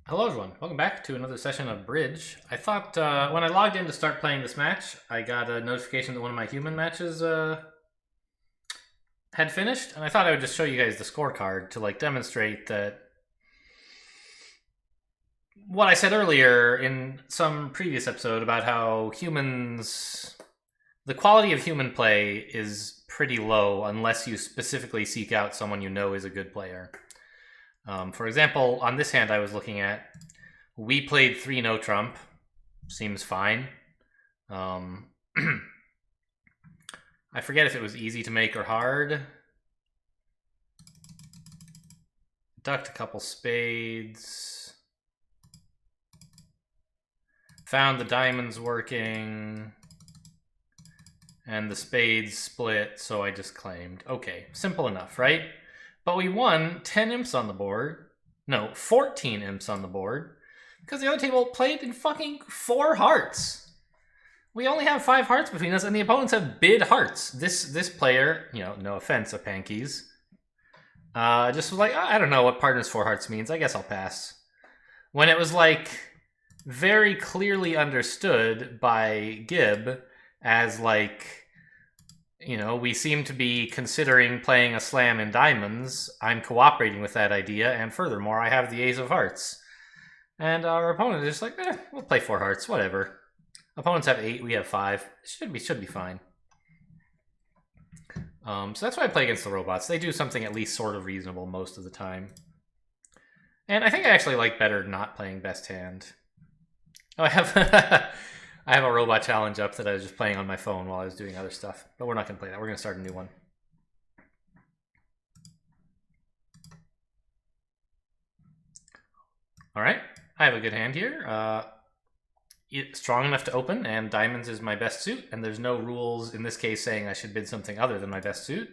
Hello everyone, welcome back to another session of Bridge. I thought when I logged in to start playing this match, I got a notification that one of my human matches had finished, and I thought I would just show you guys the scorecard to demonstrate that what I said earlier in some previous episode about how the quality of human play is pretty low unless you specifically seek out someone you know is a good player. For example, on this hand I was looking at, we played 3 no trump. Seems fine. I forget if it was easy to make or hard. Ducked a couple spades. Found the diamonds working. And the spades split, so I just claimed. Okay, simple enough, right? But we won 10 imps on the board. No, 14 imps on the board. Because the other table played in fucking 4 hearts. We only have 5 hearts between us, and the opponents have bid hearts. This player, no offense, a Pankeys, just was like, oh, I don't know what partners 4 hearts means. I guess I'll pass. When it was very clearly understood by Gib as we seem to be considering playing a slam in diamonds. I'm cooperating with that idea, and furthermore, I have the ace of hearts. And our opponent is just like, we'll play 4 hearts, whatever. Opponents have 8, we have 5. Should be fine. So that's why I play against the robots. They do something at least sort of reasonable most of the time. And I think I actually like better not playing best hand. Oh, I have I have a robot challenge up that I was just playing on my phone while I was doing other stuff. But we're not going to play that. We're going to start a new one. Alright. I have a good hand here. It's strong enough to open, and diamonds is my best suit. And there's no rules in this case saying I should bid something other than my best suit.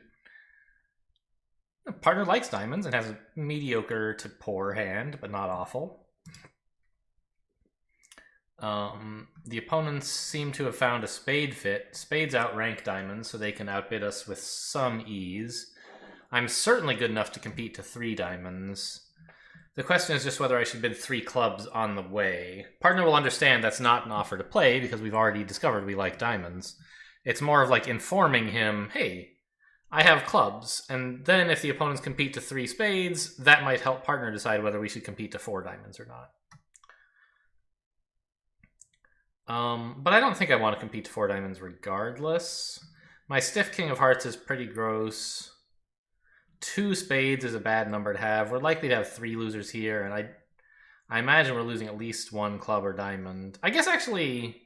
The partner likes diamonds and has a mediocre to poor hand, but not awful. The opponents seem to have found a spade fit. Spades outrank diamonds, so they can outbid us with some ease. I'm certainly good enough to compete to 3 diamonds. The question is just whether I should bid 3 clubs on the way. Partner will understand that's not an offer to play because we've already discovered we like diamonds. It's more of informing him, hey, I have clubs. And then if the opponents compete to 3 spades, that might help partner decide whether we should compete to 4 diamonds or not. But I don't think I want to compete to 4 diamonds regardless. My stiff king of hearts is pretty gross. 2 spades is a bad number to have. We're likely to have 3 losers here, and I imagine we're losing at least 1 club or diamond. I guess actually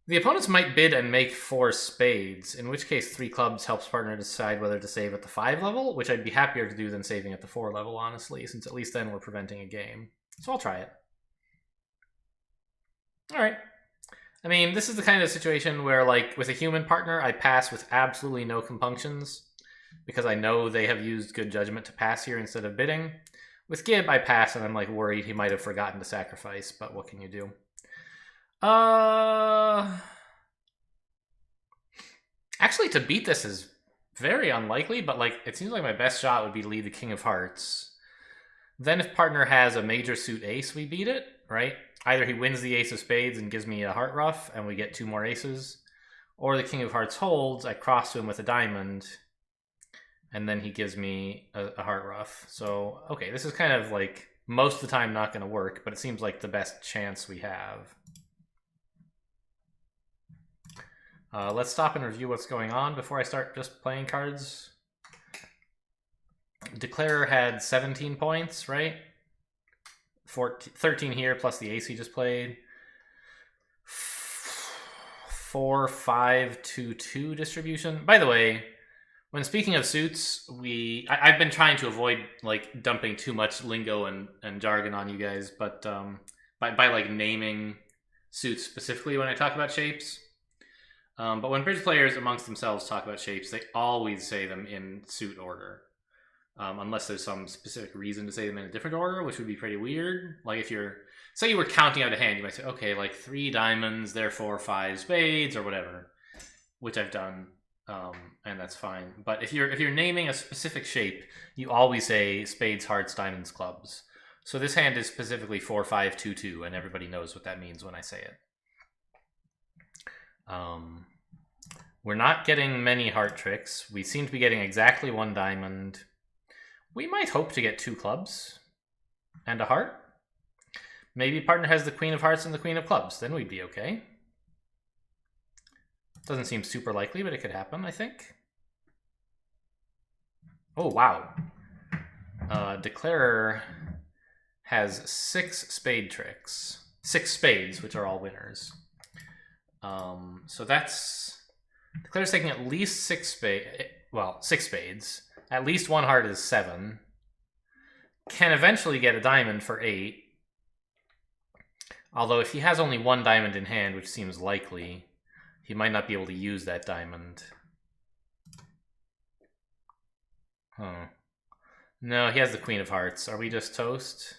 the opponents might bid and make 4 spades, in which case 3 clubs helps partner decide whether to save at the 5 level, which I'd be happier to do than saving at the 4 level, honestly, since at least then we're preventing a game. So I'll try it. Alright. I mean, this is the kind of situation where, with a human partner, I pass with absolutely no compunctions, because I know they have used good judgment to pass here instead of bidding. With Gib, I pass, and I'm, worried he might have forgotten to sacrifice, but what can you do? Actually, to beat this is very unlikely, but, it seems like my best shot would be to lead the king of hearts. Then if partner has a major suit ace, we beat it, right? Either he wins the ace of spades and gives me a heart ruff, and we get 2 more aces, or the king of hearts holds, I cross to him with a diamond, and then he gives me a heart ruff. So, okay, this is kind of, most of the time not going to work, but it seems like the best chance we have. Let's stop and review what's going on before I start just playing cards. Declarer had 17 points, right? 13 here plus the ace he just played. 4, 5, 2, 2 distribution. By the way, when speaking of suits, I've been trying to avoid dumping too much lingo and jargon on you guys, but by naming suits specifically when I talk about shapes. But when bridge players amongst themselves talk about shapes, they always say them in suit order. Unless there's some specific reason to say them in a different order, which would be pretty weird. If say you were counting out a hand, you might say, okay, 3 diamonds, therefore 5 spades, or whatever, which I've done, and that's fine. But if you're naming a specific shape, you always say spades, hearts, diamonds, clubs. So this hand is specifically 4-5-2-2, and everybody knows what that means when I say it. We're not getting many heart tricks. We seem to be getting exactly one diamond. We might hope to get 2 clubs and a heart. Maybe partner has the queen of hearts and the queen of clubs. Then we'd be okay. Doesn't seem super likely, but it could happen, I think. Oh, wow. Declarer has 6 spade tricks. 6 spades, which are all winners. So that's... Declarer's taking at least 6 spades. Well, 6 spades. At least 1 heart is 7. Can eventually get a diamond for 8. Although if he has only 1 diamond in hand, which seems likely, he might not be able to use that diamond. Huh. No, he has the queen of hearts. Are we just toast?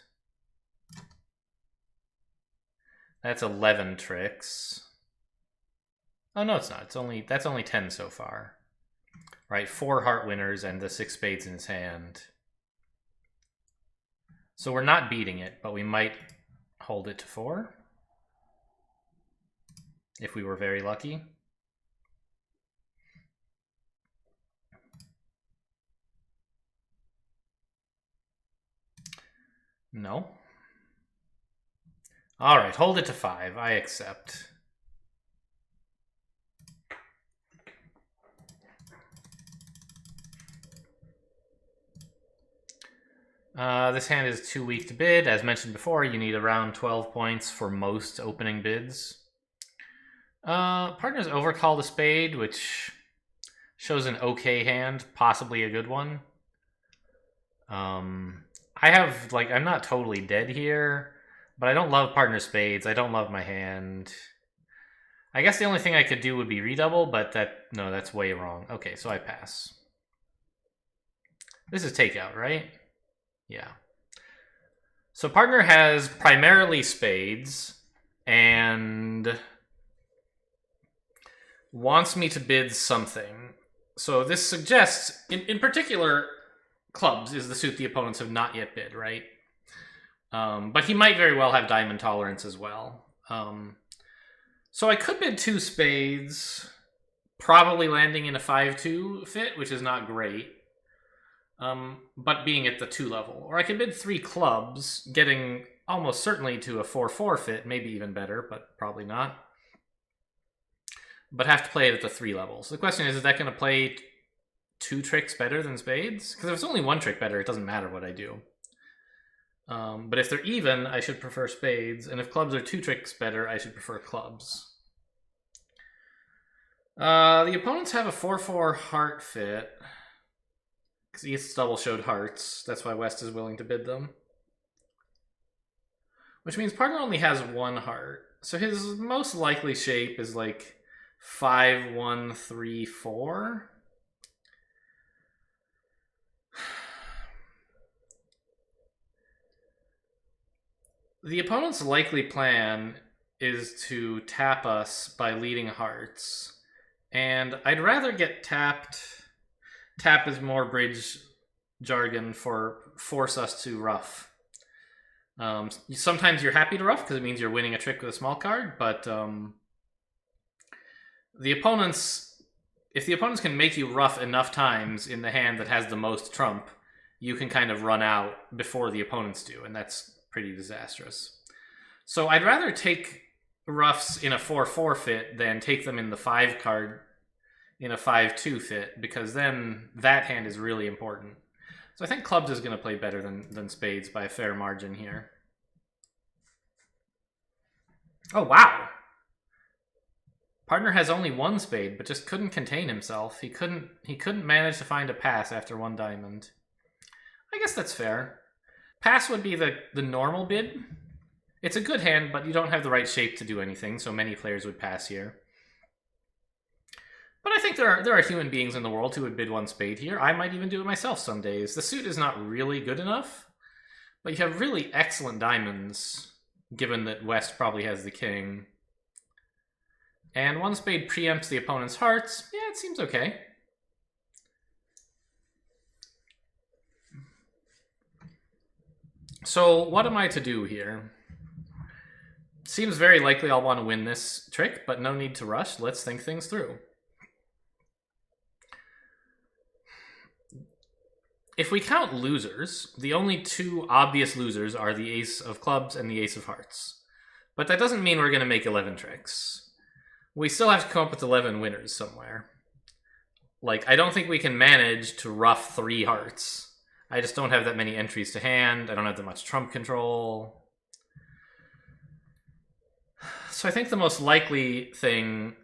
That's 11 tricks. Oh, no, it's not. That's only 10 so far. Right, 4 heart winners and the 6 spades in his hand. So we're not beating it, but we might hold it to 4. If we were very lucky. No. All right, hold it to 5. I accept. This hand is too weak to bid. As mentioned before, you need around 12 points for most opening bids. Partners overcall the spade, which shows an okay hand, possibly a good one. I'm not totally dead here, but I don't love partner spades. I don't love my hand. I guess the only thing I could do would be redouble, but that's way wrong. Okay, so I pass. This is takeout, right? Yeah. So partner has primarily spades and wants me to bid something. So this suggests, in particular, clubs is the suit the opponents have not yet bid, right? But he might very well have diamond tolerance as well. So I could bid 2 spades, probably landing in a 5-2 fit, which is not great. But being at the 2 level. Or I could bid 3 clubs, getting almost certainly to a 4-4 fit, maybe even better, but probably not. But have to play it at the 3 levels. The question is that going to play 2 tricks better than spades? Because if it's only 1 trick better, it doesn't matter what I do. But if they're even, I should prefer spades. And if clubs are 2 tricks better, I should prefer clubs. The opponents have a 4-4 heart fit. Because East double showed hearts. That's why West is willing to bid them. Which means partner only has 1 heart. So his most likely shape is like 5-1-3-4. The opponent's likely plan is to tap us by leading hearts. And I'd rather get tapped... Tap is more bridge jargon for force us to ruff. Sometimes you're happy to ruff because it means you're winning a trick with a small card, but if the opponents can make you ruff enough times in the hand that has the most trump, you can kind of run out before the opponents do, and that's pretty disastrous. So I'd rather take ruffs in a 4-4 fit than take them in the 5 card in a 5-2 fit, because then that hand is really important. So I think clubs is going to play better than spades by a fair margin here. Oh, wow! Partner has only 1 spade, but just couldn't contain himself. He couldn't manage to find a pass after 1 diamond. I guess that's fair. Pass would be the normal bid. It's a good hand, but you don't have the right shape to do anything, so many players would pass here. But I think there are human beings in the world who would bid 1 spade here. I might even do it myself some days. The suit is not really good enough, but you have really excellent diamonds, given that West probably has the king. And 1 spade preempts the opponent's hearts. Yeah, it seems okay. So what am I to do here? Seems very likely I'll want to win this trick, but no need to rush. Let's think things through. If we count losers, the only two obvious losers are the ace of clubs and the ace of hearts. But that doesn't mean we're going to make 11 tricks. We still have to come up with 11 winners somewhere. Like, I don't think we can manage to ruff 3 hearts. I just don't have that many entries to hand. I don't have that much trump control. So I think the most likely thing,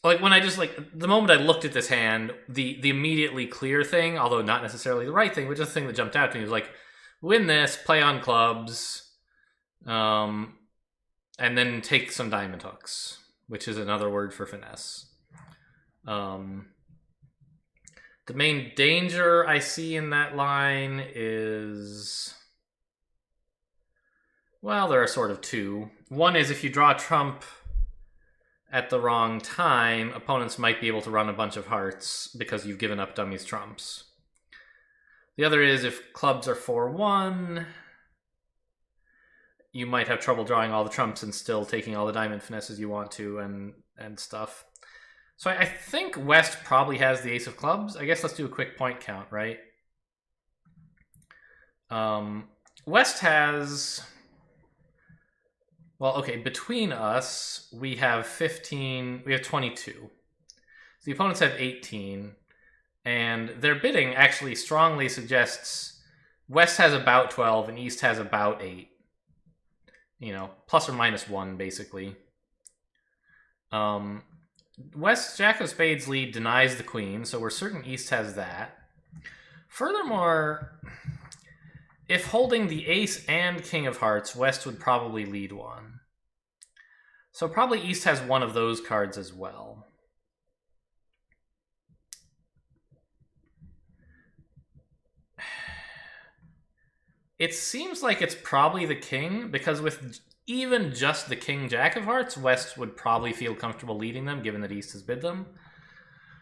like when I just the moment I looked at this hand, the immediately clear thing, although not necessarily the right thing, but just the thing that jumped out to me was like, win this, play on clubs, and then take some diamond hooks, which is another word for finesse. The main danger I see in that line is, well, there are sort of two. One is if you draw trump at the wrong time, opponents might be able to run a bunch of hearts because you've given up dummies trumps. The other is if clubs are 4-1, you might have trouble drawing all the trumps and still taking all the diamond finesses you want to and stuff. So I think West probably has the ace of clubs. I guess let's do a quick point count, right? West has... Well, okay, between us, we have 15... We have 22. So the opponents have 18. And their bidding actually strongly suggests West has about 12 and East has about 8. You know, plus or minus 1, basically. West's Jack of Spades lead denies the queen, so we're certain East has that. Furthermore, if holding the ace and king of hearts, West would probably lead one. So probably East has one of those cards as well. It seems like it's probably the king, because with even just the king jack of hearts, West would probably feel comfortable leading them, given that East has bid them.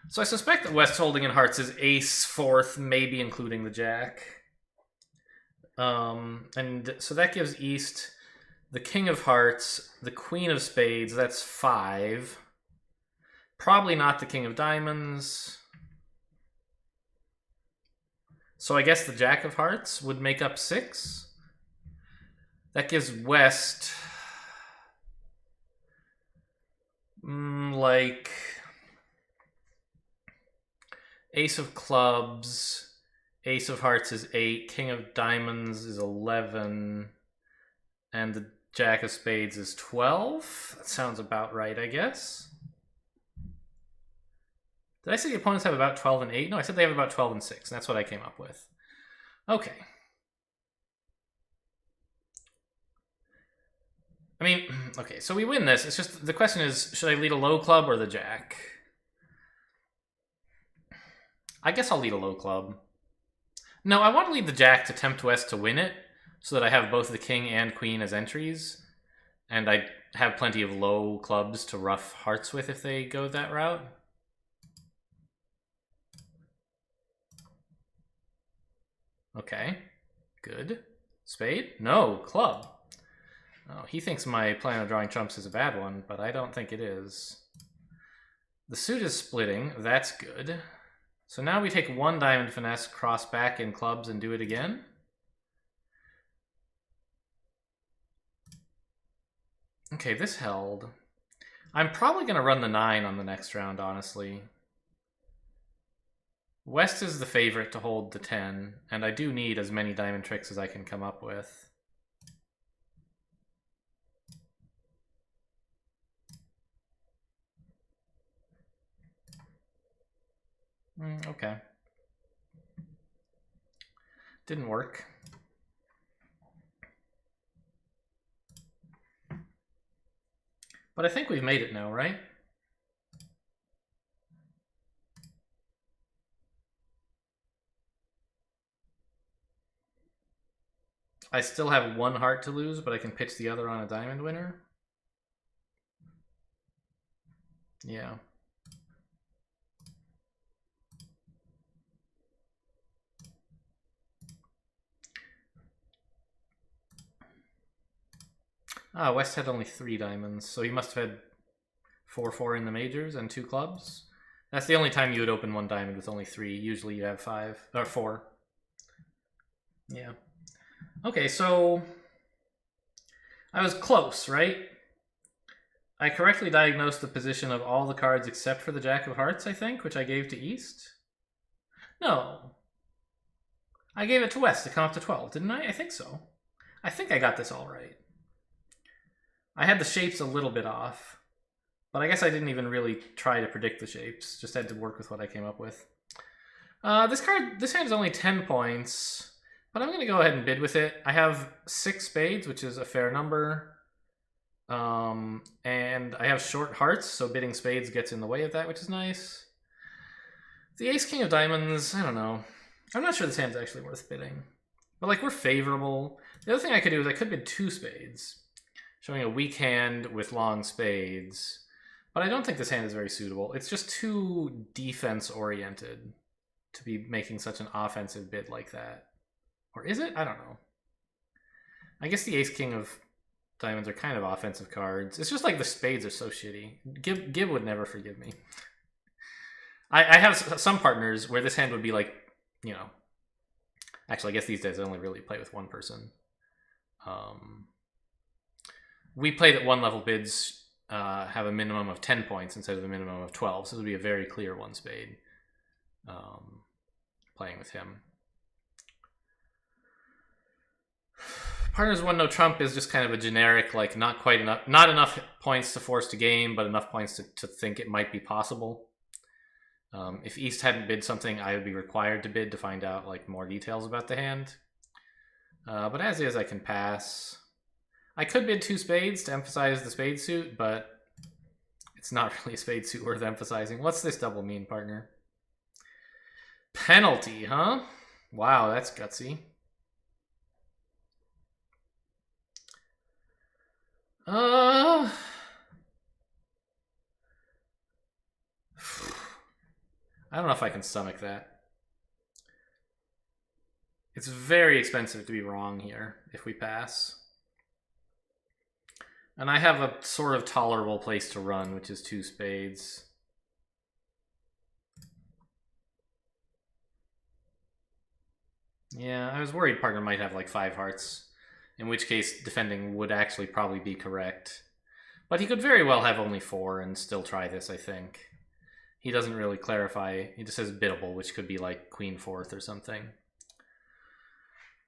So I suspect that West holding in hearts is ace, fourth, maybe including the jack. And so that gives East the king of hearts, the queen of spades, that's 5. Probably not the king of diamonds. So I guess the jack of hearts would make up 6. That gives West like ace of clubs, ace of hearts is 8, king of diamonds is 11, and the jack of spades is 12. That sounds about right, I guess. Did I say the opponents have about 12 and 8? No, I said they have about 12 and 6, and that's what I came up with. Okay. I mean, okay, so we win this. It's just, the question is, should I lead a low club or the jack? I guess I'll lead a low club. No, I want to lead the jack to tempt West to win it, so that I have both the king and queen as entries, and I have plenty of low clubs to rough hearts with if they go that route. Okay, good. Spade? No, club. Oh, he thinks my plan of drawing trumps is a bad one, but I don't think it is. The suit is splitting. That's good. So now we take 1 diamond finesse, cross back in clubs, and do it again. Okay, this held. I'm probably going to run the 9 on the next round, honestly. West is the favorite to hold the 10, and I do need as many diamond tricks as I can come up with. Okay. Didn't work. But I think we've made it now, right? I still have 1 heart to lose, but I can pitch the other on a diamond winner. Yeah. Ah, West had only 3 diamonds, so he must have had 4-4 in the majors and 2 clubs. That's the only time you would open 1 diamond with only 3. Usually you have 5 or 4. Yeah. Okay, so I was close, right? I correctly diagnosed the position of all the cards except for the Jack of Hearts, I think, which I gave to East. No. I gave it to West to come up to 12, didn't I? I think so. I think I got this all right. I had the shapes a little bit off, but I guess I didn't even really try to predict the shapes. Just had to work with what I came up with. This hand is only 10 points, but I'm going to go ahead and bid with it. I have 6 spades, which is a fair number. And I have short hearts, so bidding spades gets in the way of that, which is nice. The ace king of diamonds, I don't know. I'm not sure this hand's actually worth bidding. But like, we're favorable. The other thing I could do is I could bid 2 spades, showing a weak hand with long spades. But I don't think this hand is very suitable. It's just too defense-oriented to be making such an offensive bid like that. Or is it? I don't know. I guess the ace-king of diamonds are kind of offensive cards. It's just like the spades are so shitty. Gib would never forgive me. I have some partners where this hand would be like, you know... Actually, I guess these days I only really play with one person. We play that 1 level bids have a minimum of 10 points instead of a minimum of 12, so it would be a very clear 1 spade playing with him. Partners 1 no trump is just kind of a generic, like not enough points to force to game, but enough points to think it might be possible. If East hadn't bid something, I would be required to bid to find out like more details about the hand. But as is, I can pass. I could bid 2 spades to emphasize the spade suit, but it's not really a spade suit worth emphasizing. What's this double mean, partner? Penalty, huh? Wow, that's gutsy. I don't know if I can stomach that. It's very expensive to be wrong here if we pass. And I have a sort of tolerable place to run, which is 2 spades. Yeah, I was worried partner might have like 5 hearts, in which case defending would actually probably be correct. But he could very well have only 4 and still try this, I think. He doesn't really clarify. He just says biddable, which could be like queen 4th or something.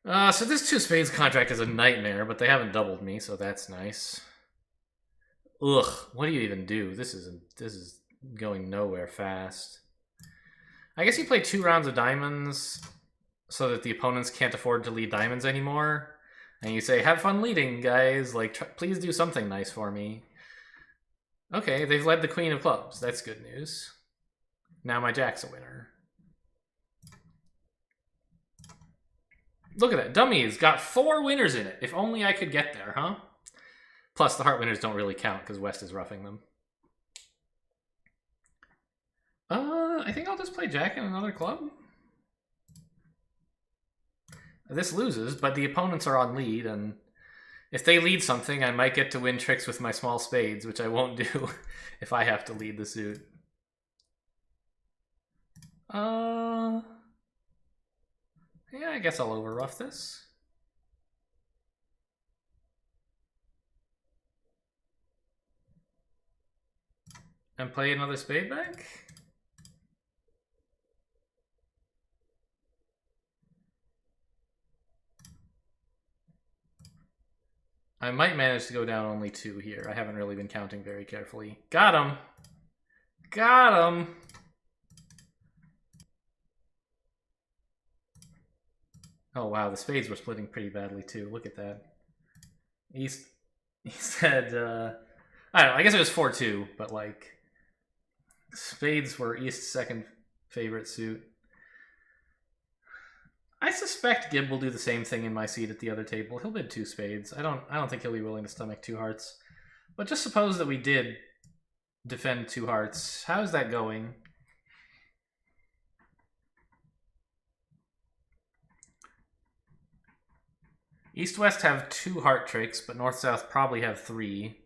So this 2 spades contract is a nightmare, but they haven't doubled me, so that's nice. Ugh, what do you even do? This is going nowhere fast. I guess you play 2 rounds of diamonds so that the opponents can't afford to lead diamonds anymore. And you say, have fun leading, guys. Like, please do something nice for me. Okay, they've led the queen of clubs. That's good news. Now my jack's a winner. Look at that. Dummy's got 4 winners in it. If only I could get there, huh? Plus, the heart winners don't really count because West is roughing them. I think I'll just play jack in another club. This loses, but the opponents are on lead, and if they lead something, I might get to win tricks with my small spades, which I won't do if I have to lead the suit. Yeah, I guess I'll overruff this. And play another spade back? I might manage to go down only 2 here. I haven't really been counting very carefully. Got him! Got him! Oh wow, the spades were splitting pretty badly too. Look at that. He said, I don't know, I guess it was 4-2, but like, spades were East's second favorite suit. I suspect Gib will do the same thing in my seat at the other table. He'll bid 2 spades. I don't think he'll be willing to stomach 2 hearts. But just suppose that we did defend 2 hearts. How's that going? East-West have 2 heart tricks, but North-South probably have 3.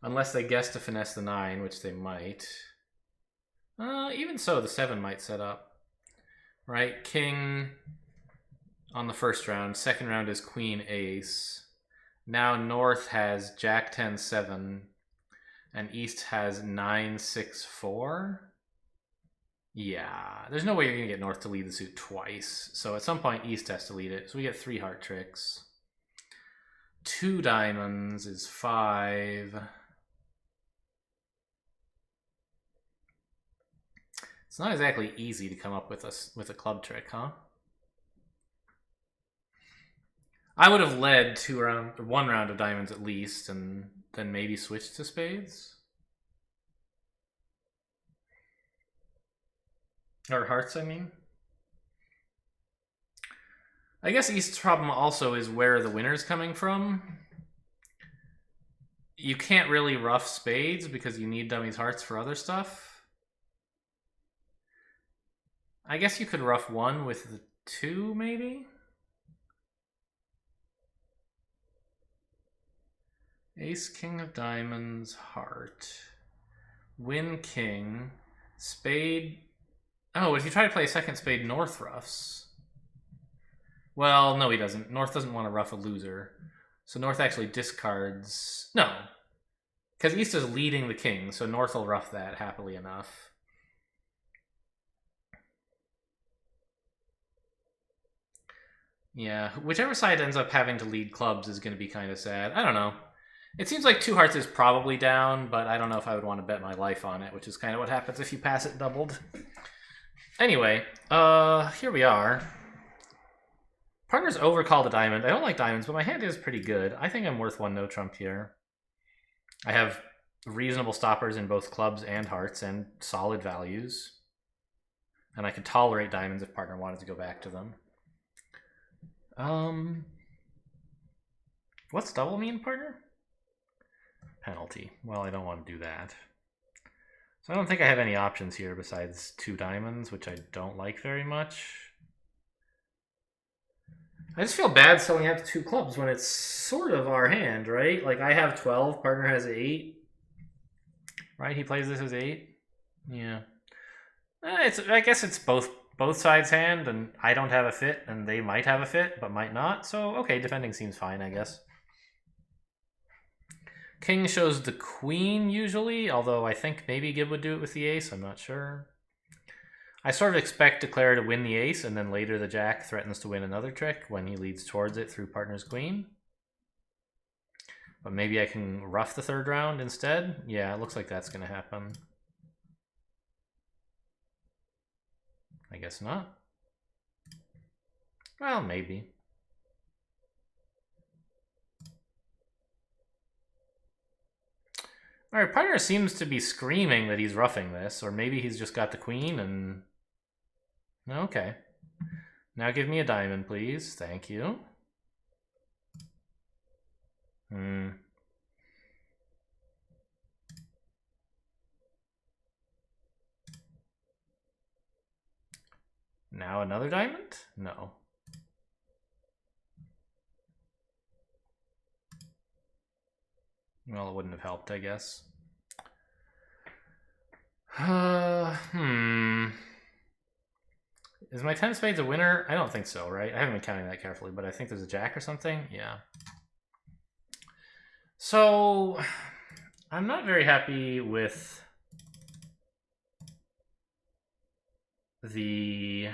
Unless they guess to finesse the 9, which they might. Even so, the 7 might set up. Right? King on the first round. Second round is Queen Ace. Now North has Jack 10 7. And East has 9 6 4. Yeah, there's no way you're going to get North to lead the suit twice. So at some point, East has to lead it. So we get 3 heart tricks. 2 diamonds is 5. It's not exactly easy to come up with a club trick, huh? I would have led 1 round of diamonds at least, and then maybe switched to spades. Or hearts, I mean. I guess East's problem also is where the winner's coming from. You can't really rough spades because you need dummies hearts for other stuff. I guess you could rough 1 with the 2, maybe? Ace, king of diamonds, heart. Win, king. Spade. Oh, if you try to play a second spade, North roughs. Well, no, he doesn't. North doesn't want to rough a loser. So North actually discards... No. Because East is leading the king, so North will rough that happily enough. Yeah, whichever side ends up having to lead clubs is going to be kind of sad. I don't know. It seems like 2 hearts is probably down, but I don't know if I would want to bet my life on it, which is kind of what happens if you pass it doubled. Anyway, here we are. Partner's overcalled a diamond. I don't like diamonds, but my hand is pretty good. I think I'm worth 1 no trump here. I have reasonable stoppers in both clubs and hearts and solid values. And I could tolerate diamonds if partner wanted to go back to them. What's double mean, partner? Penalty. Well, I don't want to do that. So I don't think I have any options here besides 2 diamonds, which I don't like very much. I just feel bad selling out to 2 clubs when it's sort of our hand, right? Like I have 12, partner has 8. Right? He plays this as 8. Yeah. I guess it's both sides' hand, and I don't have a fit, and they might have a fit, but might not. So, okay, defending seems fine, I guess. King shows the queen, usually, although I think maybe Gib would do it with the ace. I'm not sure. I sort of expect Declare to win the ace, and then later the jack threatens to win another trick when he leads towards it through partner's queen. But maybe I can rough the 3rd round instead? Yeah, it looks like that's going to happen. I guess not. Well, maybe. Alright, partner seems to be screaming that he's roughing this, or maybe he's just got the queen and... Okay. Now give me a diamond, please. Thank you. Now another diamond? No. Well, it wouldn't have helped, I guess. Is my 10 of spades a winner? I don't think so, right? I haven't been counting that carefully, but I think there's a jack or something. Yeah. So, I'm not very happy with the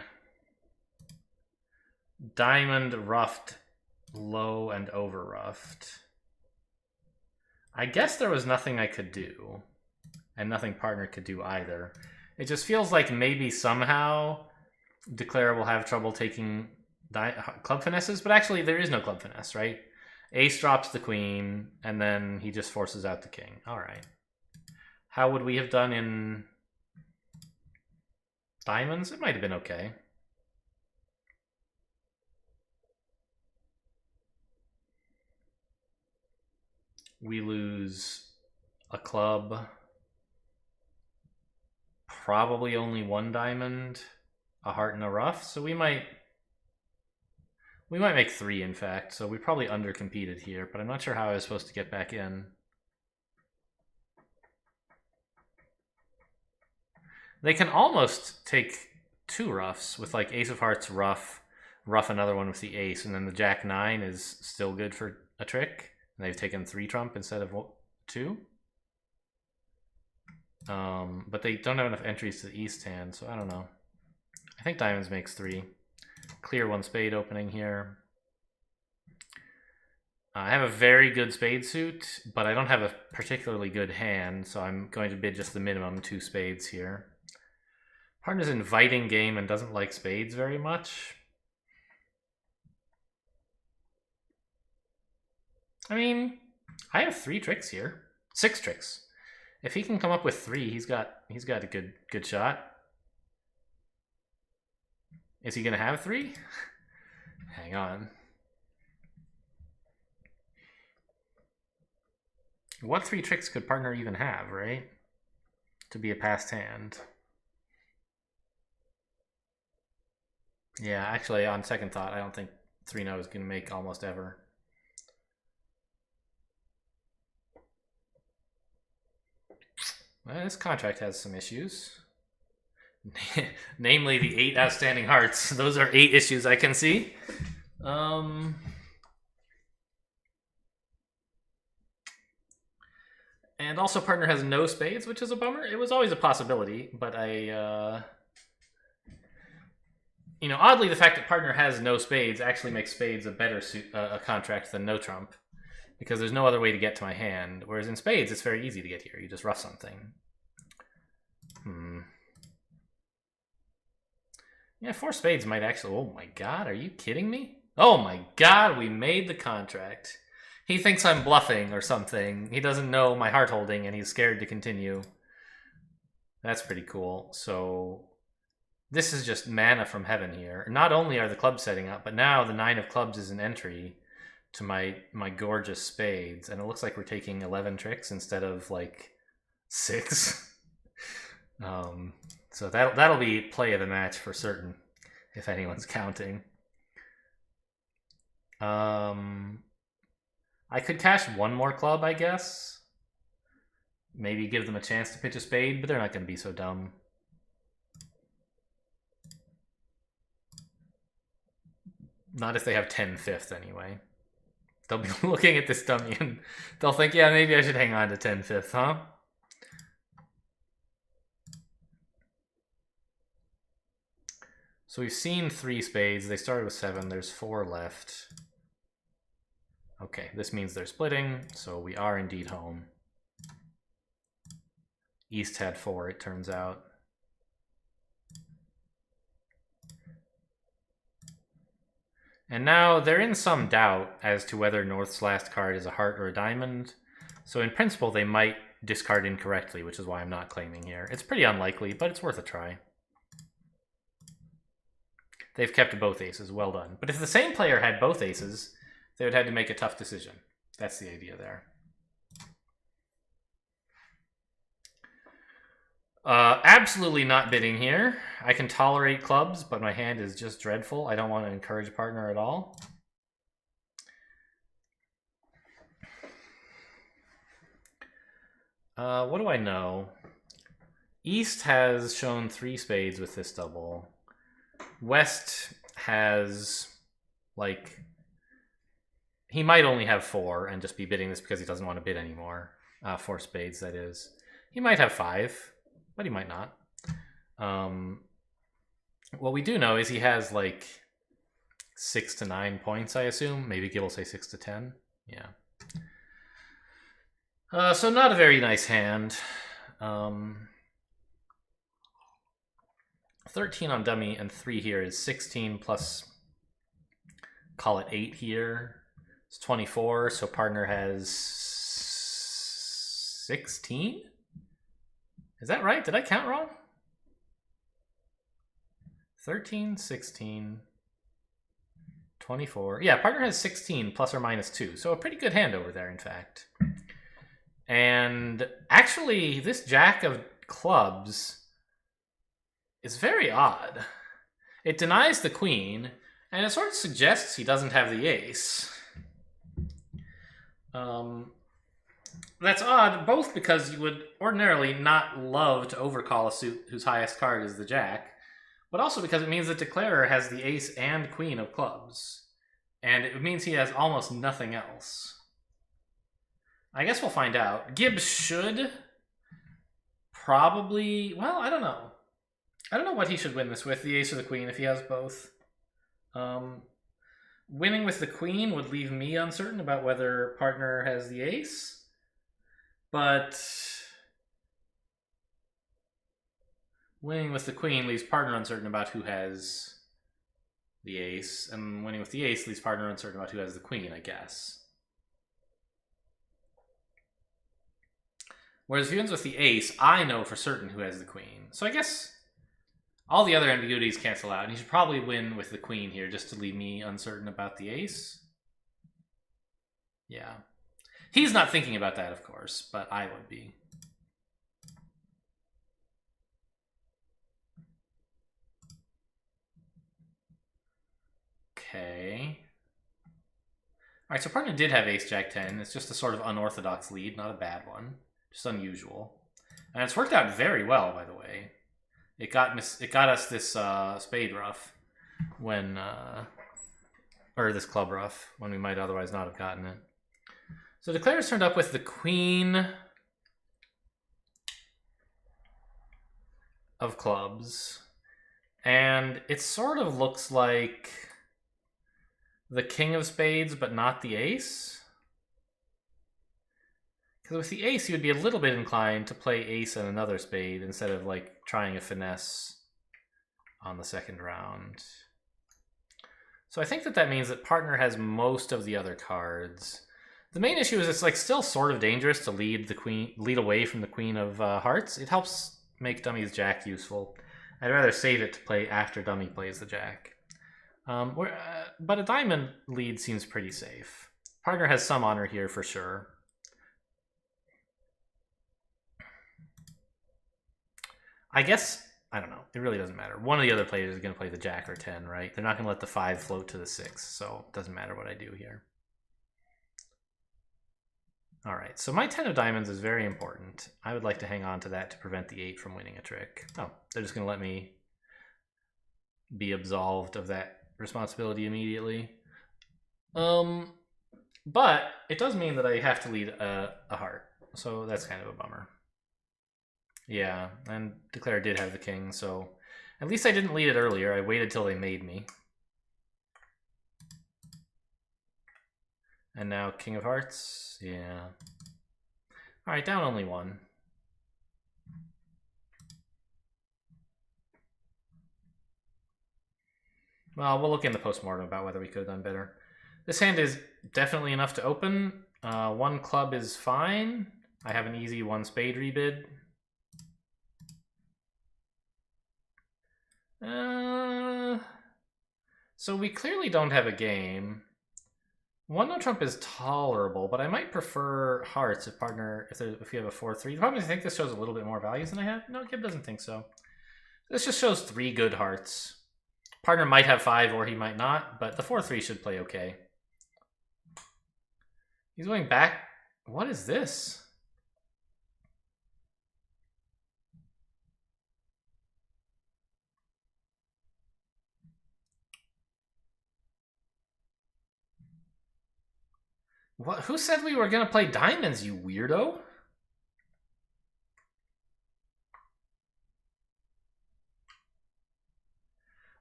diamond roughed low and over roughed. I guess there was nothing I could do, and nothing partner could do either. It just feels like maybe somehow Declare will have trouble taking club finesses, but actually there is no club finesse, right? Ace drops the queen, and then he just forces out the king. All right. How would we have done in diamonds? It might have been okay. We lose a club, probably only 1 diamond, a heart and a rough, so we might We might make 3, in fact, so we probably undercompeted here, but I'm not sure how I was supposed to get back in. They can almost take 2 ruffs with like Ace of Hearts ruff, ruff another one with the ace, and then the Jack 9 is still good for a trick. And they've taken 3 trump instead of 2. But they don't have enough entries to the east hand, so I don't know. I think diamonds makes 3. Clear 1 spade opening here. I have a very good spade suit, but I don't have a particularly good hand, so I'm going to bid just the minimum 2 spades here. Partner's inviting game and doesn't like spades very much. I mean, I have 3 tricks here. 6 tricks. If he can come up with 3, he's got a good shot. Is he gonna have 3? Hang on. What 3 tricks could partner even have, right? To be a passed hand. Yeah, actually, on second thought, I don't think 3-0 is gonna make almost ever. Well, this contract has some issues. Namely, the 8 outstanding hearts. Those are 8 issues I can see. And also partner has no spades, which is a bummer. It was always a possibility, but oddly, the fact that partner has no spades actually makes spades a better a contract than no trump, because there's no other way to get to my hand. Whereas in spades, it's very easy to get here. You just ruff something. Yeah, 4 spades might actually... Oh my god, are you kidding me? Oh my god, we made the contract. He thinks I'm bluffing or something. He doesn't know my heart holding and he's scared to continue. That's pretty cool. So this is just manna from heaven here. Not only are the clubs setting up, but now the 9 of clubs is an entry to my gorgeous spades. And it looks like we're taking 11 tricks instead of like 6. So that'll be play of the match for certain, if anyone's counting. I could cash 1 more club, I guess. Maybe give them a chance to pitch a spade, but they're not going to be so dumb. Not if they have 10-5th anyway. They'll be looking at this dummy and they'll think, yeah, maybe I should hang on to 10-5th, huh? So we've seen 3 spades. They started with 7. There's 4 left. Okay, this means they're splitting, so we are indeed home. East had 4, it turns out. And now they're in some doubt as to whether North's last card is a heart or a diamond. So in principle, they might discard incorrectly, which is why I'm not claiming here. It's pretty unlikely, but it's worth a try. They've kept both aces. Well done. But if the same player had both aces, they would have to make a tough decision. That's the idea there. Absolutely not bidding here. I can tolerate clubs, but my hand is just dreadful. I don't want to encourage partner at all. What do I know? East has shown 3 spades with this double. West has, like, he might only have 4 and just be bidding this because he doesn't want to bid anymore. 4 spades, that is. He might have 5, but he might not. What we do know is he has, like, 6 to 9 points, I assume. Maybe Gib will say 6 to 10. Yeah. So not a very nice hand. 13 on dummy and 3 here is 16 plus, call it 8 here. It's 24, so partner has 16? Is that right? Did I count wrong? 13, 16, 24. Yeah, partner has 16 plus or minus 2, so a pretty good hand over there, in fact. And actually, this jack of clubs is very odd. It denies the queen, And it sort of suggests he doesn't have the ace. That's odd, both because you would ordinarily not love to overcall a suit whose highest card is the jack, but also because it means that Declarer has the ace and queen of clubs, and it means he has almost nothing else. I guess we'll find out. Gibbs should probably... Well, I don't know. I don't know what he should win this with, the ace or the queen, if he has both. Winning with the queen would leave me uncertain about whether partner has the ace, but winning with the queen leaves partner uncertain about who has the ace, and winning with the ace leaves partner uncertain about who has the queen, I guess. Whereas if he wins with the ace, I know for certain who has the queen. So I guess all the other ambiguities cancel out, and he should probably win with the queen here just to leave me uncertain about the ace. Yeah. He's not thinking about that, of course, but I would be. Okay. Alright, so partner did have ace jack 10. It's just a sort of unorthodox lead, not a bad one. Just unusual. And it's worked out very well, by the way. It got us this spade ruff when, or this club ruff when we might otherwise not have gotten it. So Declarer's turned up with the queen of clubs, and it sort of looks like the king of spades, but not the ace. Because with the ace, you would be a little bit inclined to play ace and another spade instead of like trying a finesse on the second round. So I think that means that partner has most of the other cards. The main issue is it's like still sort of dangerous to lead away from the queen of hearts. It helps make dummy's jack useful. I'd rather save it to play after dummy plays the jack. But a diamond lead seems pretty safe. Partner has some honor here for sure. I guess, I don't know. It really doesn't matter. One of the other players is going to play the jack or 10, right? They're not going to let the 5 float to the 6, so it doesn't matter what I do here. All right, so my 10 of diamonds is very important. I would like to hang on to that to prevent the 8 from winning a trick. Oh, they're just going to let me be absolved of that responsibility immediately. But it does mean that I have to lead a heart, so that's kind of a bummer. Yeah, and Declare did have the king, so at least I didn't lead it earlier. I waited till they made me. And now king of hearts, yeah. All right, down only 1. Well, we'll look in the postmortem about whether we could have done better. This hand is definitely enough to open. 1 club is fine. I have an easy 1 spade rebid. So we clearly don't have a game. 1 no trump is tolerable, but I might prefer hearts if you have a 4-3. The problem is I think this shows a little bit more values than I have. No, Gib doesn't think so. This just shows 3 good hearts. Partner might have 5 or he might not, but the 4-3 should play okay. He's going back. What is this? What? Who said we were going to play diamonds, you weirdo?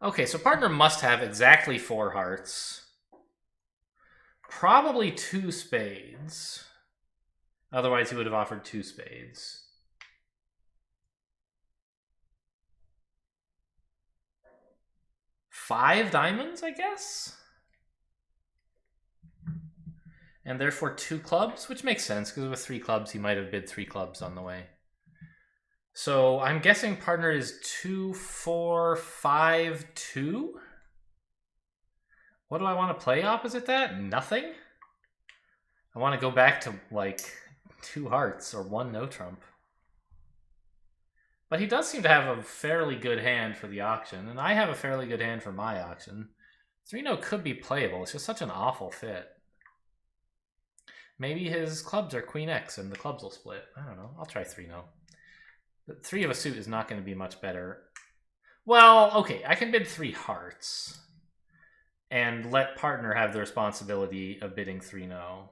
Okay, so partner must have exactly 4 hearts. Probably 2 spades. Otherwise, he would have offered 2 spades. Five diamonds, I guess? And therefore 2 clubs, which makes sense, because with 3 clubs, he might have bid 3 clubs on the way. So I'm guessing partner is 2, 4, 5, 2? What do I want to play opposite that? Nothing? I want to go back to, like, 2 hearts or 1 no trump. But he does seem to have a fairly good hand for the auction, and I have a fairly good hand for my auction. 3-no could be playable. It's just such an awful fit. Maybe his clubs are Queen X and the clubs will split. I don't know. I'll try 3-no. But 3 of a suit is not going to be much better. Well, okay, I can bid 3 hearts and let partner have the responsibility of bidding 3-no.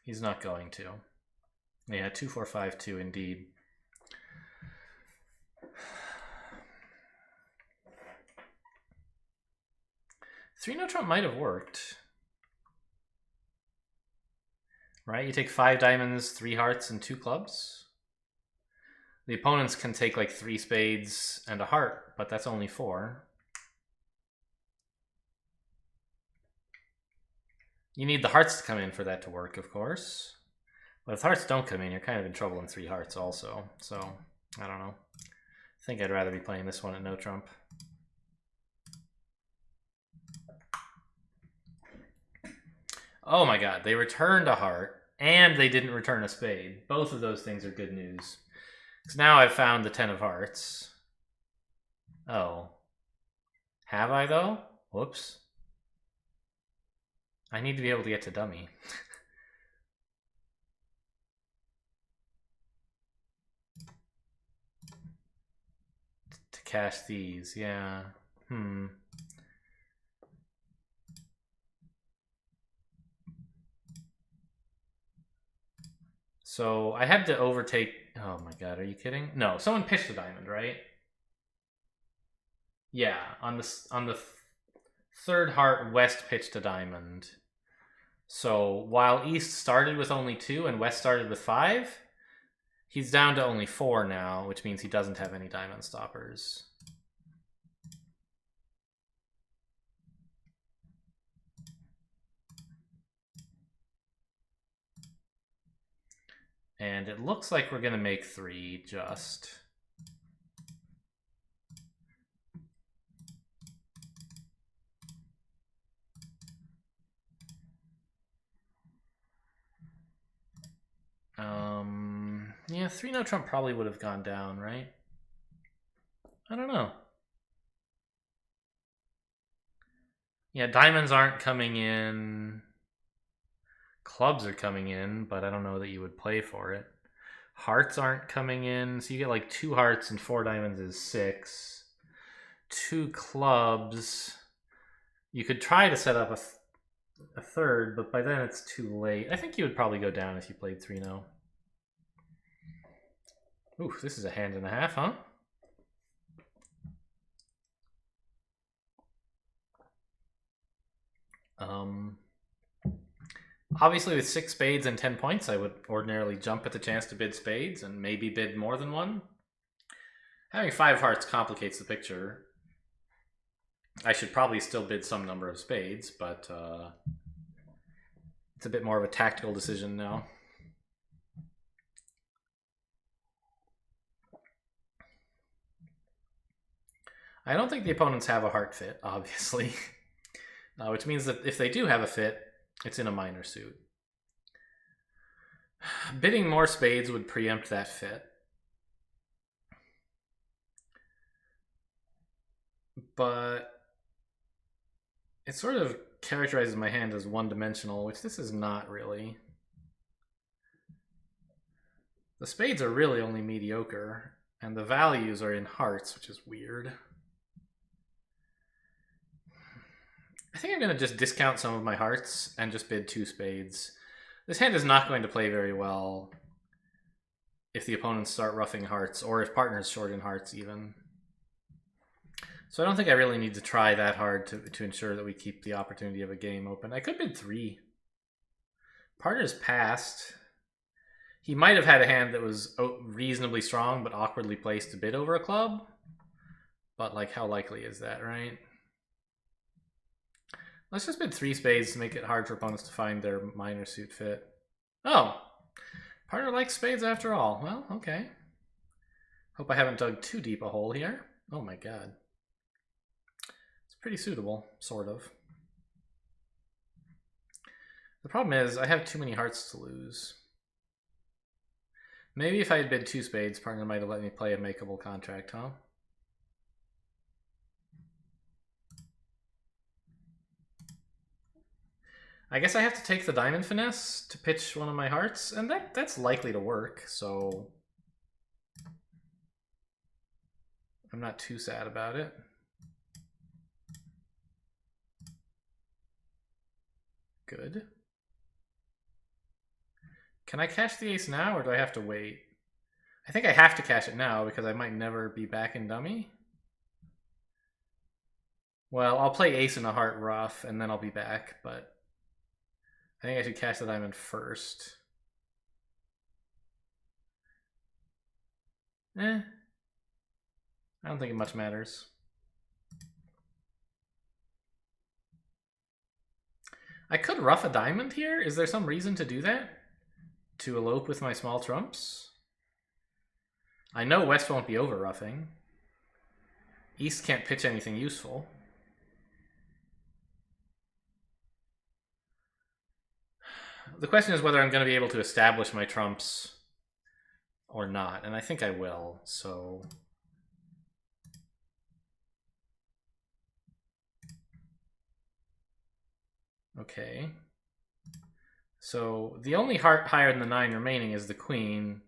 He's not going to. Yeah, 2, 4, 5, 2 indeed. Three-no trump might have worked. Right? You take 5 diamonds, 3 hearts, and 2 clubs. The opponents can take like 3 spades and a heart, but that's only 4. You need the hearts to come in for that to work, of course. But if hearts don't come in, you're kind of in trouble in 3 hearts also. So, I don't know. I think I'd rather be playing this one at no trump. Oh my god, they returned a heart, and they didn't return a spade. Both of those things are good news. Because now I've found the 10 of hearts. Oh. Have I, though? Whoops. I need to be able to get to dummy. To cash these, yeah. So I had to overtake... Oh my god, are you kidding? No, someone pitched a diamond, right? Yeah, on the third heart, West pitched a diamond. So while East started with only 2 and West started with 5, he's down to only 4 now, which means he doesn't have any diamond stoppers. And it looks like we're going to make 3 just. Yeah, 3-no trump probably would have gone down, right? I don't know. Yeah, diamonds aren't coming in. Clubs are coming in, but I don't know that you would play for it. Hearts aren't coming in, so you get like 2 hearts and 4 diamonds is 6. 2 clubs. You could try to set up a third, but by then it's too late. I think you would probably go down if you played 3-no. Ooh, this is a hand and a half, huh? Obviously with 6 spades and 10 points, I would ordinarily jump at the chance to bid spades and maybe bid more than one. Having 5 hearts complicates the picture. I should probably still bid some number of spades, but it's a bit more of a tactical decision now. I don't think the opponents have a heart fit, obviously. Which means that if they do have a fit, it's in a minor suit. Bidding more spades would preempt that fit. But it sort of characterizes my hand as one-dimensional, which this is not really. The spades are really only mediocre, and the values are in hearts, which is weird. I think I'm going to just discount some of my hearts and just bid 2 spades. This hand is not going to play very well if the opponents start roughing hearts, or if partners short in hearts even. So I don't think I really need to try that hard to ensure that we keep the opportunity of a game open. I could bid 3. Partners passed. He might have had a hand that was reasonably strong but awkwardly placed to bid over a club. But like, how likely is that, right? Let's just bid 3 spades to make it hard for opponents to find their minor suit fit. Oh, partner likes spades after all. Well, okay. Hope I haven't dug too deep a hole here. Oh my god. It's pretty suitable, sort of. The problem is I have too many hearts to lose. Maybe if I had bid 2 spades, partner might have let me play a makeable contract, huh? I guess I have to take the diamond finesse to pitch one of my hearts, and that's likely to work, so I'm not too sad about it. Good. Can I cash the ace now, or do I have to wait? I think I have to cash it now because I might never be back in dummy. Well, I'll play ace and a heart rough, and then I'll be back, but I think I should cash the diamond first. I don't think it much matters. I could rough a diamond here. Is there some reason to do that? To elope with my small trumps? I know West won't be over roughing. East can't pitch anything useful. The question is whether I'm going to be able to establish my trumps or not, and I think I will, so... Okay. So the only heart higher than the 9 remaining is the queen.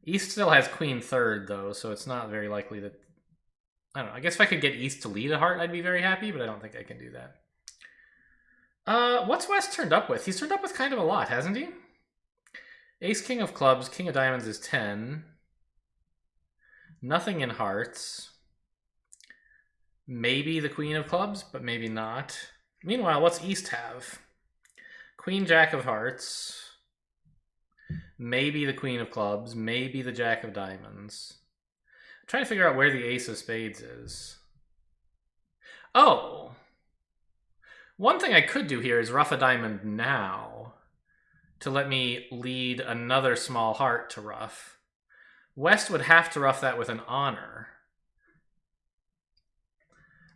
East still has queen third, though, so it's not very likely that... I don't know. I guess if I could get East to lead a heart, I'd be very happy, but I don't think I can do that. What's West turned up with? He's turned up with kind of a lot, hasn't he? Ace, king of clubs, king of diamonds is 10. Nothing in hearts. Maybe the queen of clubs, but maybe not. Meanwhile, what's East have? Queen, jack of hearts. Maybe the queen of clubs. Maybe the jack of diamonds. I'm trying to figure out where the ace of spades is. Oh! One thing I could do here is rough a diamond now to let me lead another small heart to rough. West would have to rough that with an honor.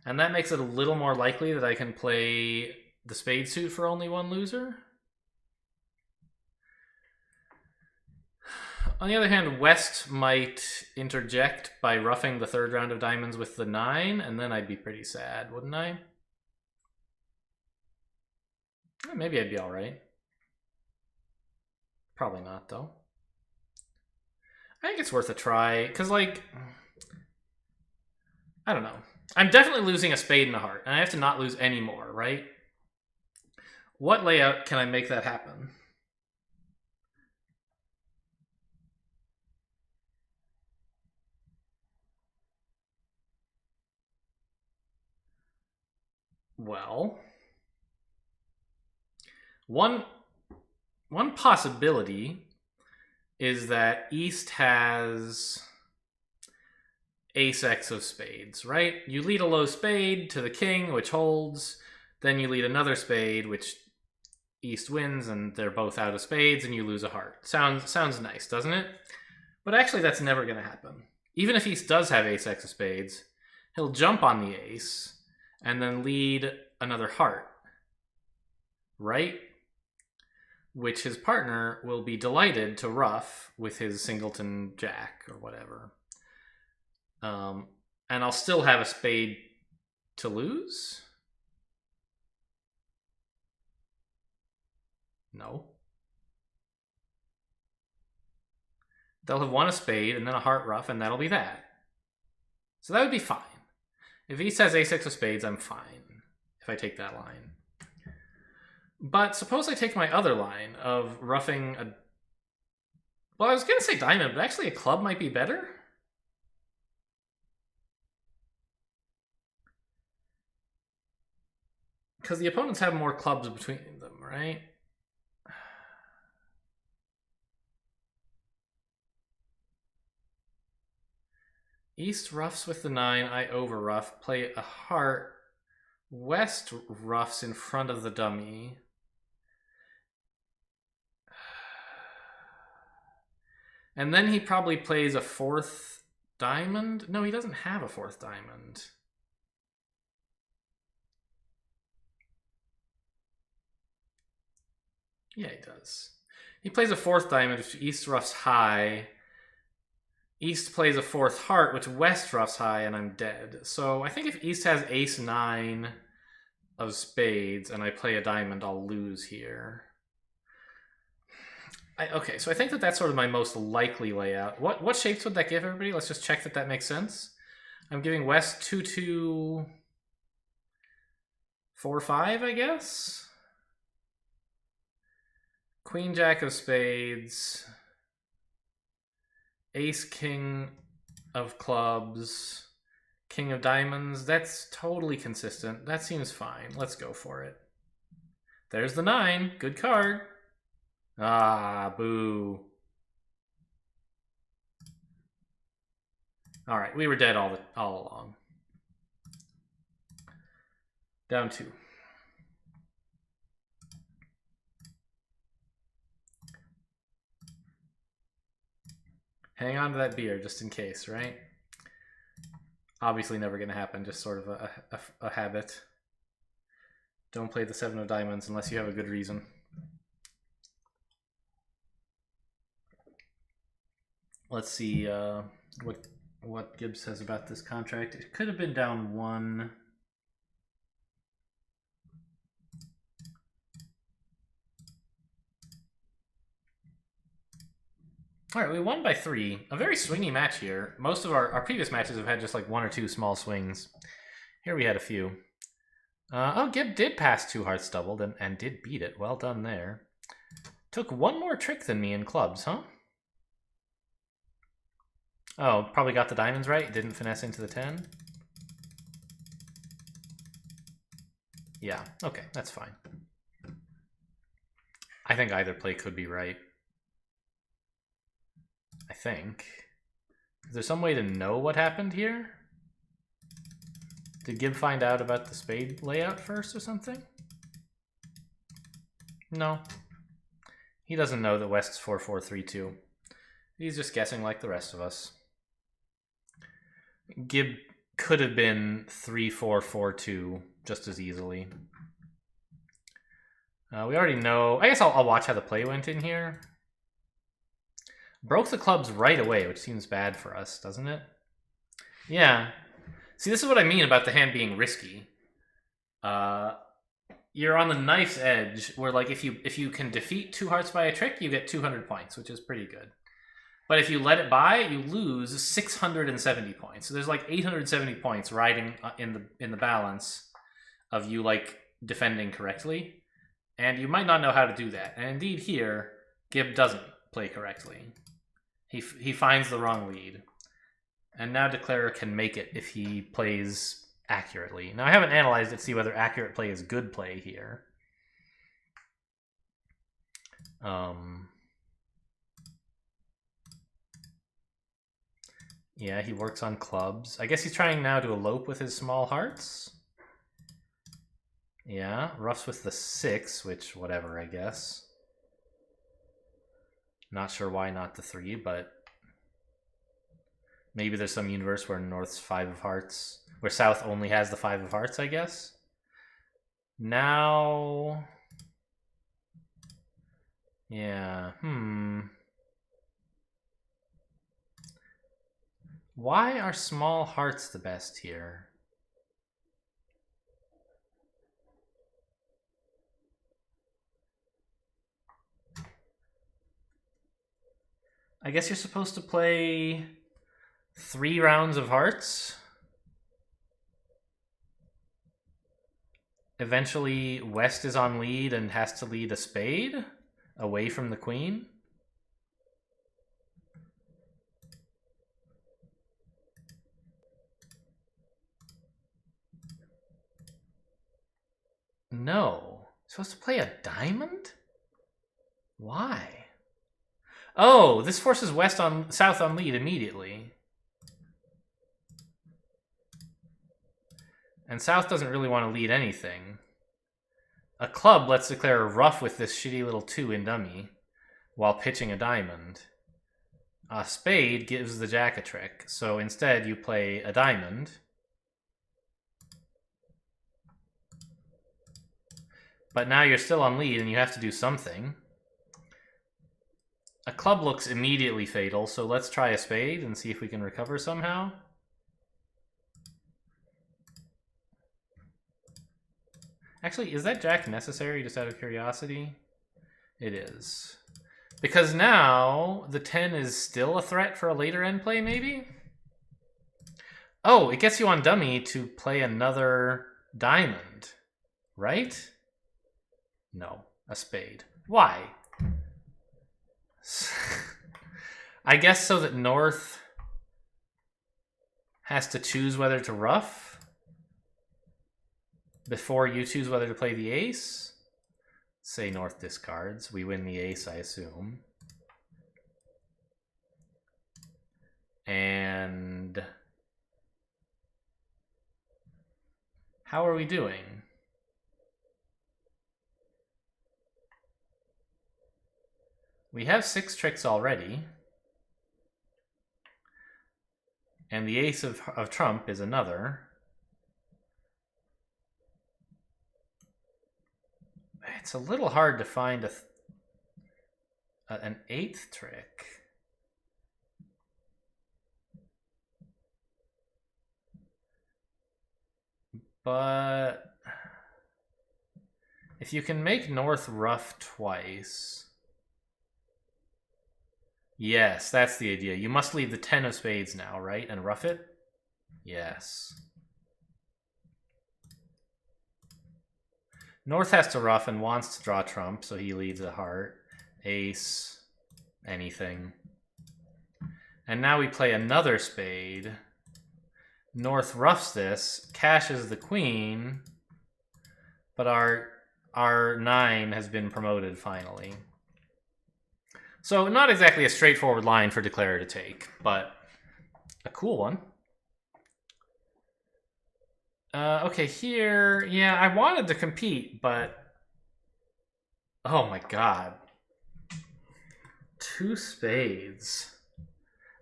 And that makes it a little more likely that I can play the spade suit for only one loser. On the other hand, West might interject by roughing the third round of diamonds with the 9, and then I'd be pretty sad, wouldn't I? Maybe I'd be alright. Probably not, though. I think it's worth a try, because, like, I don't know. I'm definitely losing a spade and a heart, and I have to not lose any more, right? What layout can I make that happen? Well, one possibility is that East has ace-x of spades, right? You lead a low spade to the king, which holds. Then you lead another spade, which East wins, and they're both out of spades, and you lose a heart. Sounds nice, doesn't it? But actually, that's never going to happen. Even if East does have ace-x of spades, he'll jump on the ace and then lead another heart, right? Which his partner will be delighted to rough with his singleton jack or whatever. And I'll still have a spade to lose? No. They'll have won a spade and then a heart rough, and that'll be that. So that would be fine. If East has ace-x of spades, I'm fine if I take that line. But suppose I take my other line of roughing a... Well, I was going to say diamond, but actually a club might be better. Because the opponents have more clubs between them, right? East roughs with the 9, I over rough, play a heart. West roughs in front of the dummy. And then he probably plays a 4th diamond. No, he doesn't have a 4th diamond. Yeah, he does. He plays a 4th diamond, which East roughs high. East plays a 4th heart, which West roughs high, and I'm dead. So I think if East has ace-9, of spades and I play a diamond, I'll lose here. Okay, so I think that that's sort of my most likely layout. What shapes would that give everybody? Let's just check that that makes sense. I'm giving West 2-2, 4-5, I guess. Queen Jack of spades, Ace King of clubs, King of diamonds. That's totally consistent. That seems fine. Let's go for it. There's the 9. Good card. Ah, boo. All right, we were dead all along. Down 2. Hang on to that beer just in case, right? Obviously never going to happen, just sort of a habit. Don't play the 7 of diamonds unless you have a good reason. Let's see what Gibbs says about this contract. It could have been down 1. All right, we won by 3. A very swingy match here. Most of our previous matches have had just like 1 or 2 small swings. Here we had a few. Oh, Gibb did pass 2 hearts doubled and did beat it. Well done there. Took 1 more trick than me in clubs, huh? Oh, probably got the diamonds right. Didn't finesse into the 10. Yeah, okay, that's fine. I think either play could be right. I think. Is there some way to know what happened here? Did Gibb find out about the spade layout first or something? No. He doesn't know that West's 4-4-3-2. He's just guessing like the rest of us. Gibb could have been 3-4-4-2 just as easily. We already know. I guess I'll watch how the play went in here. Broke the clubs right away, which seems bad for us, doesn't it? Yeah. See, this is what I mean about the hand being risky. You're on the knife's edge, where like if you can defeat 2 hearts by a trick, you get 200 points, which is pretty good. But if you let it by, you lose 670 points. So there's like 870 points riding in the balance of you like defending correctly, and you might not know how to do that. And indeed, here Gibb doesn't play correctly. He finds the wrong lead. And now Declarer can make it if he plays accurately. Now I haven't analyzed it to see whether accurate play is good play here. Yeah, he works on clubs. I guess he's trying now to elope with his small hearts. Yeah, roughs with the 6, which whatever, I guess. Not sure why not the 3, but maybe there's some universe where North's 5 of hearts, where South only has the 5 of hearts, I guess. Now, yeah, Why are small hearts the best here? I guess you're supposed to play 3 rounds of hearts. Eventually, West is on lead and has to lead a spade away from the queen. No. Supposed to play a diamond? Why? Oh, this forces South on lead immediately. And South doesn't really want to lead anything. A club lets Declare rough with this shitty little 2 in dummy while pitching a diamond. A spade gives the Jack a trick, so instead you play a diamond. But now you're still on lead and you have to do something. A club looks immediately fatal, so let's try a spade and see if we can recover somehow. Actually, is that jack necessary, just out of curiosity? It is. Because now the 10 is still a threat for a later end play, maybe? Oh, it gets you on dummy to play another diamond, right? No, a spade. Why? I guess so that North has to choose whether to ruff before you choose whether to play the ace. Say North discards. We win the ace, I assume. And how are we doing? We have 6 tricks already. And the ace of trump is another. It's a little hard to find an 8th trick. But if you can make North rough twice... Yes, that's the idea. You must leave the 10 of spades now, right? And rough it? Yes. North has to rough and wants to draw trump, so he leaves a heart. Ace. Anything. And now we play another spade. North roughs this, cashes the queen, but our 9 has been promoted finally. So not exactly a straightforward line for declarer to take, but a cool one. Okay, here, yeah, I wanted to compete, but oh my god. 2 spades.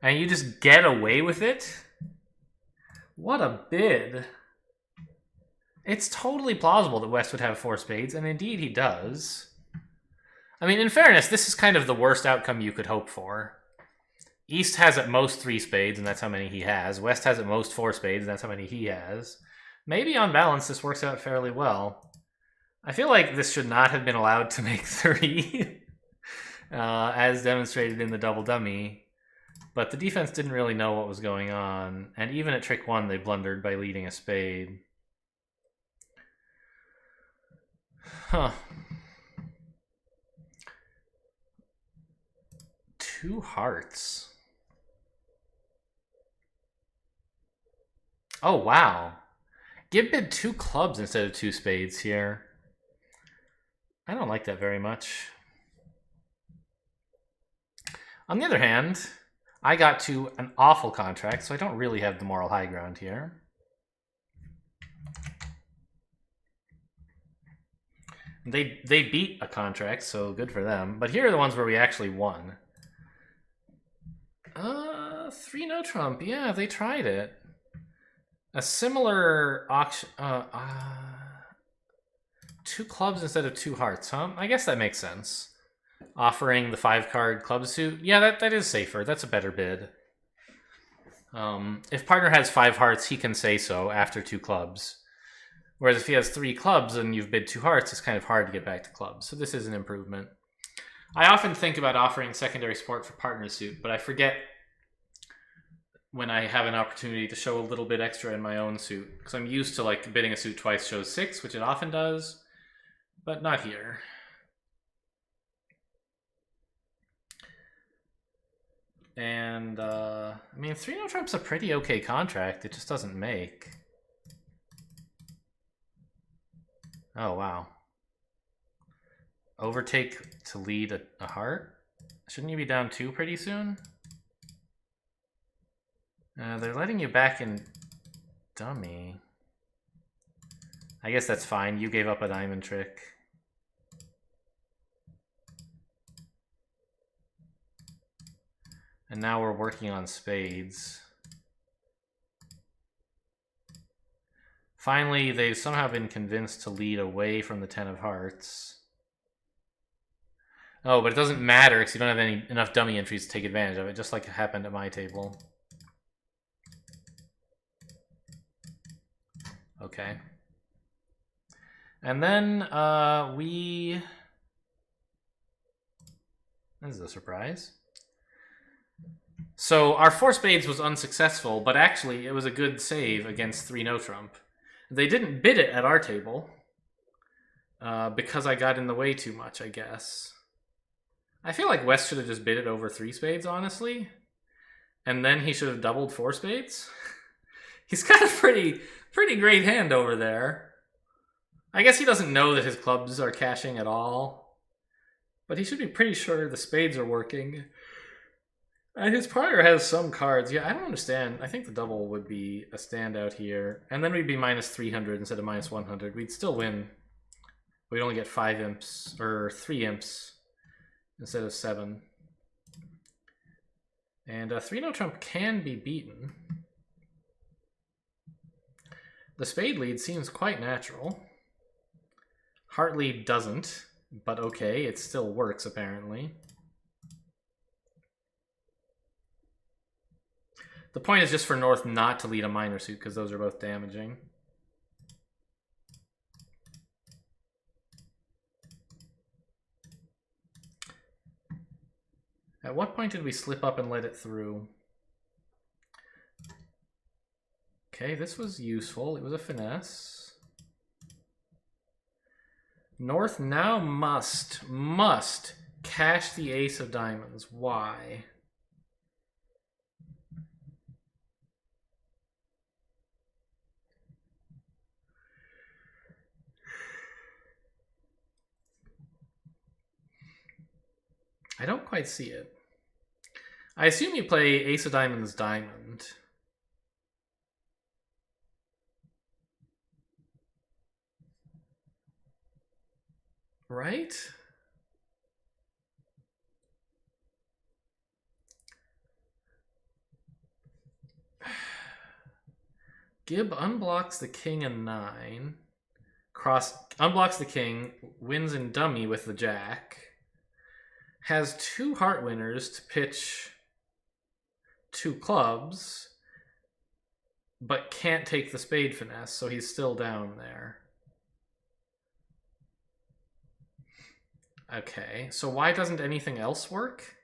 And you just get away with it? What a bid. It's totally plausible that West would have 4 spades, and indeed he does. I mean, in fairness, this is kind of the worst outcome you could hope for. East has at most 3 spades, and that's how many he has. West has at most 4 spades, and that's how many he has. Maybe on balance, this works out fairly well. I feel like this should not have been allowed to make 3, as demonstrated in the double dummy. But the defense didn't really know what was going on, and even at trick 1, they blundered by leading a spade. Huh. 2 hearts. Oh, wow. Give bid 2 clubs instead of 2 spades here. I don't like that very much. On the other hand, I got to an awful contract, so I don't really have the moral high ground here. They beat a contract, so good for them. But here are the ones where we actually won. 3 no trump. Yeah, they tried it. A similar auction. 2 clubs instead of 2 hearts, huh? I guess that makes sense. Offering the 5-card club suit. Yeah, that is safer. That's a better bid. If partner has 5 hearts, he can say so after 2 clubs. Whereas if he has 3 clubs and you've bid 2 hearts, it's kind of hard to get back to clubs. So this is an improvement. I often think about offering secondary support for partner suit, but I forget when I have an opportunity to show a little bit extra in my own suit. Because I'm used to like bidding a suit twice shows 6, which it often does, but not here. And, I mean, 3 no trump's a pretty okay contract. It just doesn't make. Oh, wow. Overtake to lead a heart? Shouldn't you be down 2 pretty soon? They're letting you back in dummy. I guess that's fine. You gave up a diamond trick. And now we're working on spades. Finally, they've somehow been convinced to lead away from the 10 of hearts. Oh, but it doesn't matter because you don't have enough dummy entries to take advantage of it, just like it happened at my table. Okay. And then this is a surprise. So our 4 spades was unsuccessful, but actually it was a good save against 3 no trump. They didn't bid it at our table because I got in the way too much, I guess. I feel like West should have just bid it over 3 spades, honestly. And then he should have doubled 4 spades. He's got a pretty great hand over there. I guess he doesn't know that his clubs are cashing at all. But he should be pretty sure the spades are working. And his prior has some cards. Yeah, I don't understand. I think the double would be a standout here. And then we'd be minus 300 instead of minus 100. We'd still win. We'd only get 5 imps, or 3 imps, instead of 7. And 3 no trump can be beaten. The spade lead seems quite natural. Heart lead doesn't, but okay, it still works apparently. The point is just for North not to lead a minor suit, because those are both damaging. At what point did we slip up and let it through? Okay, this was useful. It was a finesse. North now must cash the ace of diamonds. Why? I don't quite see it. I assume you play ace of diamonds diamond. Right? Gib unblocks the king and 9. Unblocks the king, wins in dummy with the jack. Has 2 heart winners to pitch 2 clubs, but can't take the spade finesse, so he's still down there. Okay, so why doesn't anything else work?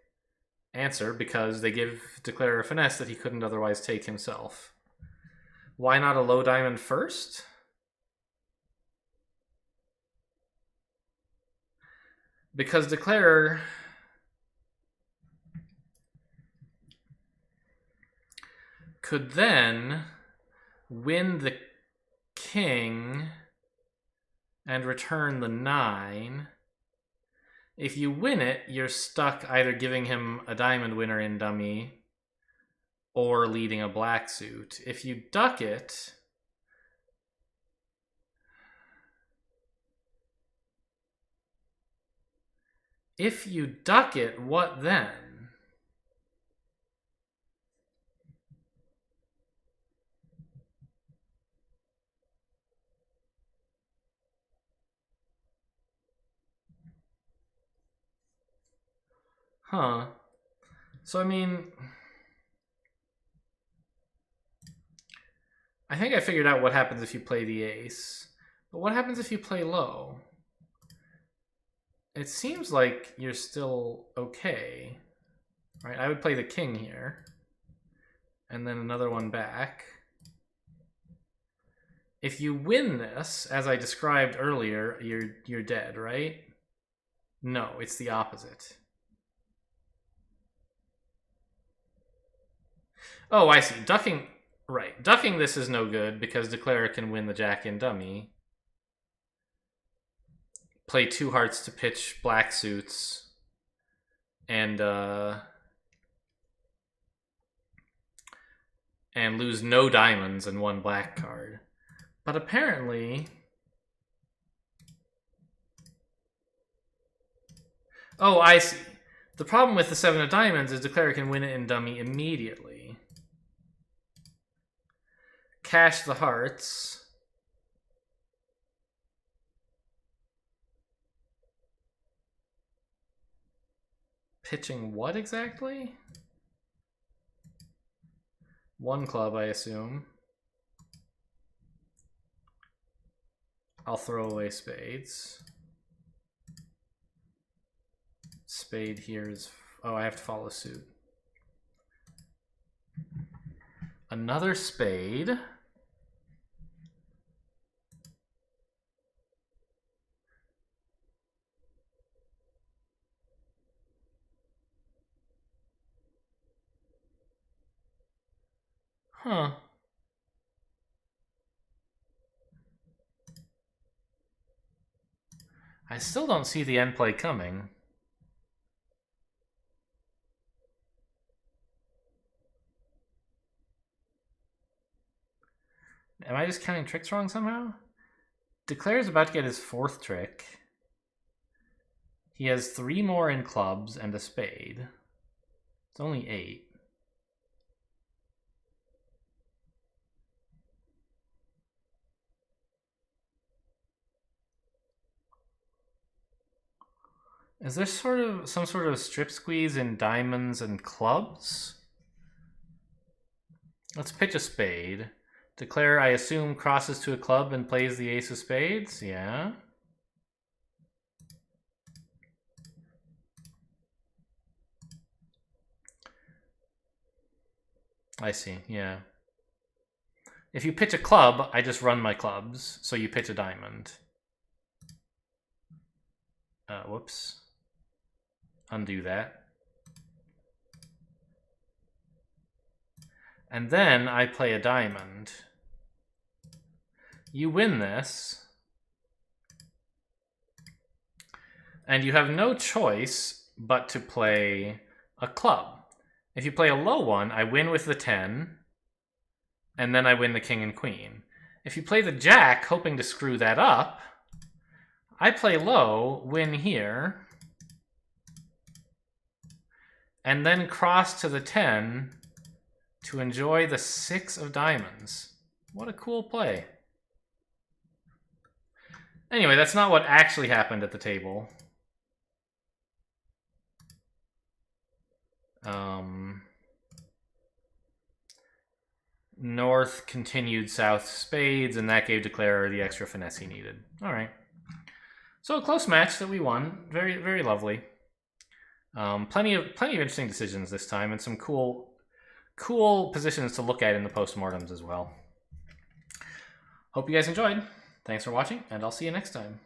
Answer, because they give Declare a finesse that he couldn't otherwise take himself. Why not a low diamond first? Because Declare could then win the king and return the 9. If you win it, you're stuck either giving him a diamond winner in dummy or leading a black suit. If you duck it, what then? Huh. So, I mean, I think I figured out what happens if you play the ace. But what happens if you play low? It seems like you're still okay. Right? I would play the king here. And then another one back. If you win this, as I described earlier, you're dead, right? No, it's the opposite. Oh, I see. Ducking, right. Ducking this is no good because Declare can win the jack in dummy. Play 2 hearts to pitch black suits. And lose no diamonds and 1 black card. But apparently... Oh, I see. The problem with the 7 of diamonds is Declare can win it in dummy immediately. Cash the hearts. Pitching what exactly? 1 club, I assume. I'll throw away spades. Spade here is... Oh, I have to follow suit. Another spade. Huh. I still don't see the end play coming. Am I just counting tricks wrong somehow? Declare is about to get his 4th trick. He has 3 more in clubs and a spade. It's only 8. Is there some sort of strip squeeze in diamonds and clubs? Let's pitch a spade. Declare, I assume, crosses to a club and plays the ace of spades. Yeah. I see, yeah. If you pitch a club, I just run my clubs, so you pitch a diamond. Whoops. Undo that. And then I play a diamond. You win this. And you have no choice but to play a club. If you play a low one, I win with the 10, and then I win the king and queen. If you play the jack, hoping to screw that up, I play low, win here, and then cross to the 10 to enjoy the 6 of diamonds. What a cool play. Anyway, that's not what actually happened at the table. North continued south spades, and that gave Declarer the extra finesse he needed. All right. So a close match that we won. Very, very lovely. Plenty of interesting decisions this time, and some cool positions to look at in the postmortems as well. Hope you guys enjoyed. Thanks for watching, and I'll see you next time.